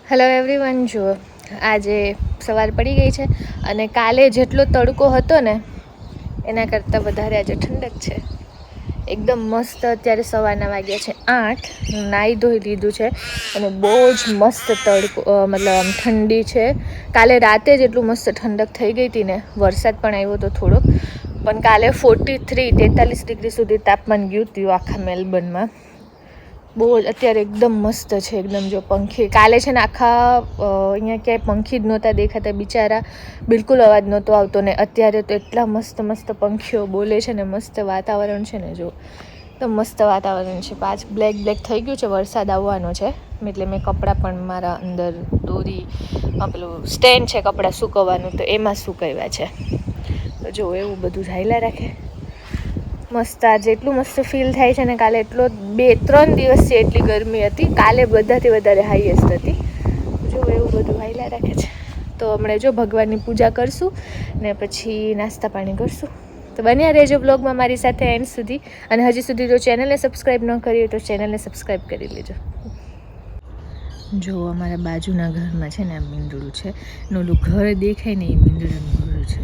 Hello everyone, જુઓ આજે સવાર પડી ગઈ છે અને કાલે જેટલો તડકો હતો ને એના કરતાં વધારે આજે ઠંડક છે. એકદમ મસ્ત. અત્યારે સવારના વાગ્યા છે 8. હું નાહી ધોઈ લીધું છે અને બહુ જ મસ્ત તડકો મતલબ આમ ઠંડી છે. કાલે રાતે જ એટલું મસ્ત ઠંડક થઈ ગઈ હતી ને, વરસાદ પણ આવ્યો હતો થોડોક, પણ કાલે 43 ડિગ્રી સુધી તાપમાન ગયું હતું આખા મેલબર્નમાં. બહુ જ અત્યારે એકદમ મસ્ત છે. એકદમ જો પંખી કાલે છે ને આખા અહીંયા ક્યાંય પંખી જ નહોતા દેખાતા બિચારા, બિલકુલ અવાજ નહોતો આવતો ને અત્યારે તો એટલા મસ્ત મસ્ત પંખીઓ બોલે છે ને, મસ્ત વાતાવરણ છે ને, જો તો મસ્ત વાતાવરણ છે. બ્લેક થઈ ગયું છે, વરસાદ આવવાનો છે. એટલે મેં કપડાં પણ મારા અંદર દોરી પેલું સ્ટેન્ડ છે કપડાં સૂકવવાનું, તો એમાં સુકાવ્યા છે. તો જો એવું બધું ઝાયલા રાખે મસ્ત. આજે એટલું મસ્ત ફીલ થાય છે ને, કાલે એટલો 2-3 દિવસથી એટલી ગરમી હતી, કાલે બધાથી વધારે હાઈએસ્ટ હતી. જો એવું બધું હાઈલા રાખે છે. તો હમણાં જો ભગવાનની પૂજા કરશું ને પછી નાસ્તા પાણી કરશું. તો બન્યા રહેજો બ્લોગમાં મારી સાથે એન્ડ સુધી. અને હજી સુધી જો ચેનલને સબસ્ક્રાઈબ ન કરી હોય તો ચેનલને સબસ્ક્રાઈબ કરી લેજો. જો અમારા બાજુના ઘરમાં છે ને આ મીંદડું છે ને, ઓલું ઘર દેખાય ને એ મીંદડાનું ઘર છે.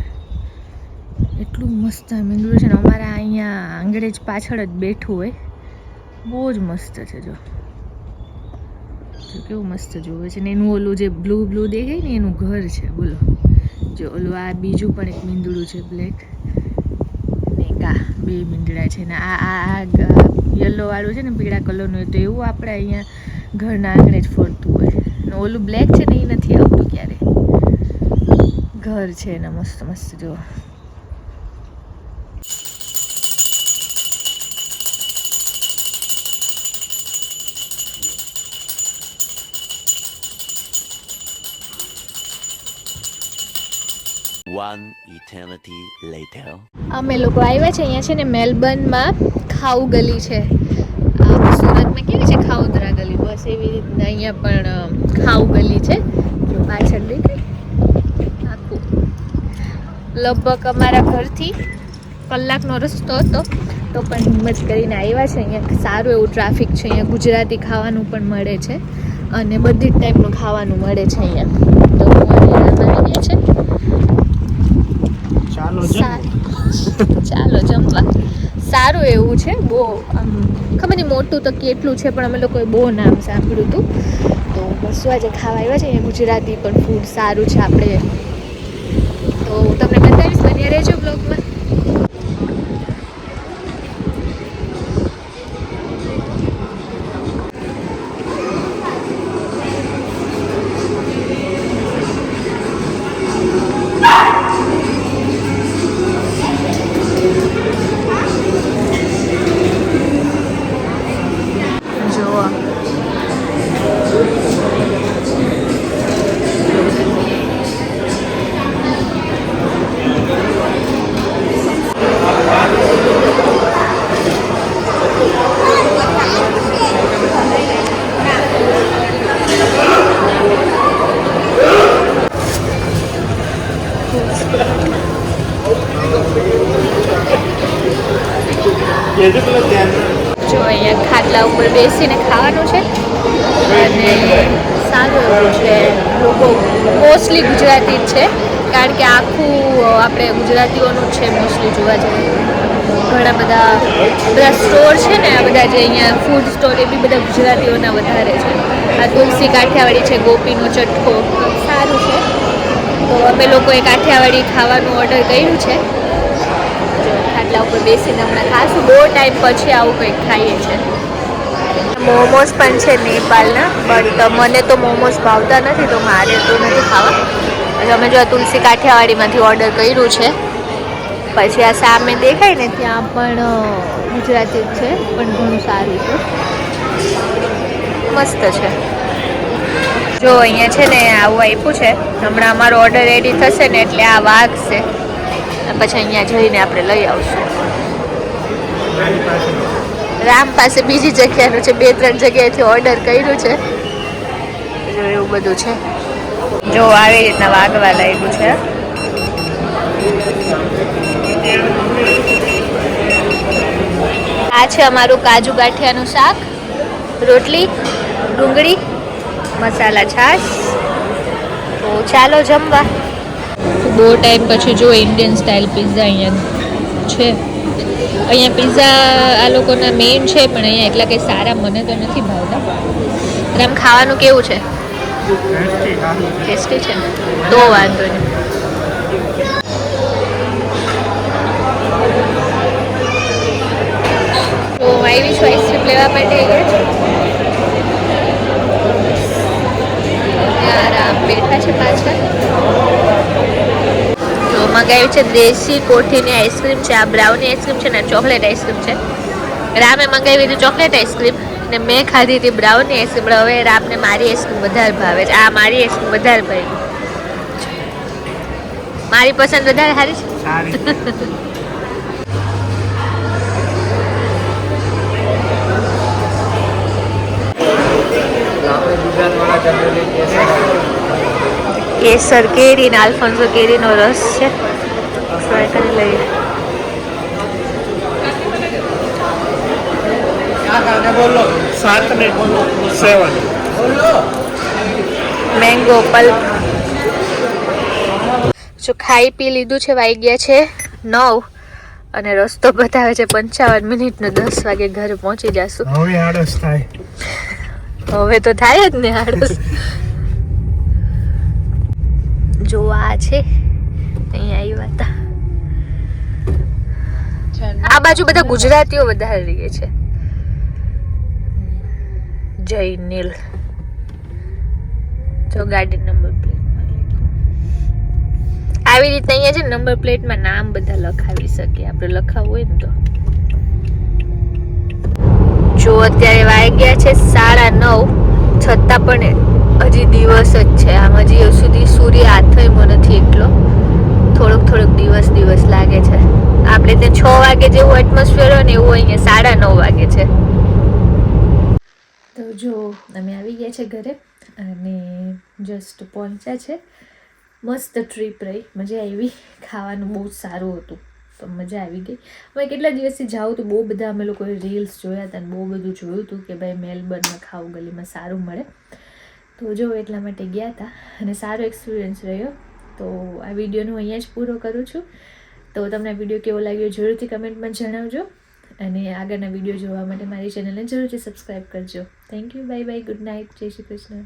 એટલું મસ્ત આ મીંદડું છે ને, અમારા અહીંયા આંગળે જ પાછળ જ બેઠું હોય. બહુ જ મસ્ત છે. જો કેવું મસ્ત જોવે છે ને, એનું ઓલું જે બ્લુ દેખાય ને એનું ઘર છે. બોલો, જો ઓલું આ બીજું પણ એક મીંદડું છે બ્લેક ને, કા 2 મીંદડા છે ને આ યલો વાળું છે ને, પીળા કલરનું હોય. તો એવું આપણે અહીંયા ઘરના આંગળે જ ફરતું હોય ને. ઓલું બ્લેક છે ને એ નથી આવતું ક્યારે. ઘર છે એના મસ્ત મસ્ત. જો 1 eternity later. અમે લોકો આવ્યા છે અહીંયા છે ને મેલબર્નમાં ખાઉ ગલી છે. સુરતમાં કેવી છે ખાઉદરા ગલી, બસ એવી રીતના અહીંયા પણ ખાઉ ગલી છે. જો પાછળ દેખાય આખું. લગભગ અમારા ઘરથી કલાકનો રસ્તો હતો, તો પણ હિંમત કરીને આવ્યા છે. અહીંયા સારું એવું ટ્રાફિક છે. અહીંયા ગુજરાતી ખાવાનું પણ મળે છે અને બધી જ ટાઈપનું ખાવાનું મળે છે અહીંયા. તો આવી ગયા છે. ચાલો જમવા. સારું એવું છે. બહુ આમ ખબર નહીં મોટું તો કેટલું છે, પણ અમે લોકોએ બહુ નામ સાંભળ્યું હતું. તો બસ આજે ખાવા આવ્યા છે. અહીંયા ગુજરાતી પણ ફૂડ સારું છે. આપણે તો તમને બતાવીશ, બન્યા રહેજો બ્લોગમાં. જો અહીંયા ખાટલા ઉપર બેસીને ખાવાનું છે અને સારું એવું છે. લોકો મોસ્ટલી ગુજરાતી જ છે, કારણ કે આખું આપણે ગુજરાતીઓનું જ છે મોસ્ટલી જોવા જઈએ. ઘણા બધા સ્ટોર છે ને, આ બધા જે અહીંયા ફૂડ સ્ટોર એ બી બધા ગુજરાતીઓના વધારે છે. આ તુલસી કાઠિયાવાડી છે, ગોપીનો ચટકો સારું છે. તો અમે લોકોએ કાઠિયાવાડી ખાવાનું ઓર્ડર કર્યું છે. ખાટલા ઉપર બેસીને હમણાં ખાશું. બહુ ટાઈમ પછી આવું કંઈક ખાઈએ છીએ. મોમોઝ પણ છે નેપાળના, બટ મને તો મોમોઝ ભાવતા નથી, તો મારે તો નથી ખાવા. પછી અમે જો તુલસી કાઠિયાવાડીમાંથી ઓર્ડર કર્યું છે. પછી આ સામે દેખાય ને ત્યાં પણ ગુજરાતી જ છે, પણ ઘણું સારું છે, મસ્ત છે. જો અહીંયા છે ને આવું આપ્યું છે. હમણાં અમારો ઓર્ડર રેડી થશે ને એટલે આ વાગશે, પછી અહીંયા જઈને આપણે લઈ આવશું. રામ પાસે બીજી જગ્યાનું છે, 2-3 જગ્યાએથી ઓર્ડર કર્યું છે. જો એવું બધું છે. જો આવી રીતના વાગવા લાગ્યું છે. આ છે અમારું કાજુ ગાંઠિયાનું શાક, રોટલી, ડુંગળી મસાલા છાશ. તો ચાલો જમવા. બહુ ટાઈમ પછી જો ઇન્ડિયન સ્ટાઇલ પિઝા અહીંયા છે. અહીંયા પિઝા આ લોકોના મેઇન છે, પણ અહીંયા એટલા કંઈ સારા મને તો નથી ભાવતા. આમ ખાવાનું કેવું છે? ટેસ્ટી છે તો વાંધો નહીં. તો આવી છું આઈસ્ક્રીમ લેવા માટે. આરામ બેઠા છે પાછળ. તો મંગાવી છે દેશી કોઠીની આઈસ્ક્રીમ છે. આ બ્રાઉની આઈસ્ક્રીમ છે ને ચોકલેટ આઈસ્ક્રીમ છે. રામે મંગાવી હતી ચોકલેટ આઈસ્ક્રીમ ને મેં ખાધી હતી બ્રાઉની આઈસ્ક્રીમ. પણ હવે રામને મારી આઈસ્ક્રીમ વધારે ભાવે છે. આ મારી આઈસ્ક્રીમ વધારે ભાવી. મારી પસંદ વધારે સારી છે. કેસર કેરી ને આલ્ફોન્સો કેરીનો રસ છે. ટ્રાય કરી લઈએ. Mango pulp. જો ખાઈ પી લીધું છે. વાગી ગયા છે 9 અને રસ્તો બતાવે છે 55 મિનિટનો. 10 વાગે ઘરે પહોંચી જશું. હવે આળસ થાય. હવે તો થાય જ ને આળસ. જો આ છે અહીંયા આવ્યા હતા. આ બાજુ બધા ગુજરાતીઓ વધારે રહે છે. જય નીલ. જો ગાડી નંબર પ્લેટ આવી રીતે અહીંયા છે નંબર પ્લેટમાં નામ બધા લખાવી શકીએ આપણે લખાવવું હોય ને તો. જો અત્યારે વાગ્યા છે 9:30 છતાં પણ હજી દિવસ જ છે. આમ હજી સુધી સૂર્ય આથયમો નથી એટલો. થોડોક દિવસ લાગે છે. આપણે ત્યાં 6 વાગે જેવું એટમોસ્ફિયર હોય ને એવું અહીંયા 9:30 વાગે છે. તો જો અમે આવી ગયા છે ઘરે અને જસ્ટ પહોંચ્યા છે. મસ્ત ટ્રીપ રહી. મજા આવી. ખાવાનું બહુ સારું હતું તો મજા આવી ગઈ. હવે કેટલા દિવસથી જાઉં તો બહુ બધા અમે લોકોએ રીલ્સ જોયા હતા અને બહુ બધું જોયું હતું કે ભાઈ મેલબર્નમાં ખાવું ગલીમાં સારું મળે. તો જો એટલા માટે ગયા હતા અને સારો એક્સપિરિયન્સ રહ્યો. તો આ વિડીયોનું અહીંયા જ પૂરો કરું છું. તો તમને વિડીયો કેવો લાગ્યો જરૂરથી કમેન્ટમાં જણાવજો અને આગળના વિડીયો જોવા માટે મારી ચેનલને જરૂરથી સબસ્ક્રાઈબ કરજો. Thank you. Bye bye. Good night. જય શ્રી કૃષ્ણ.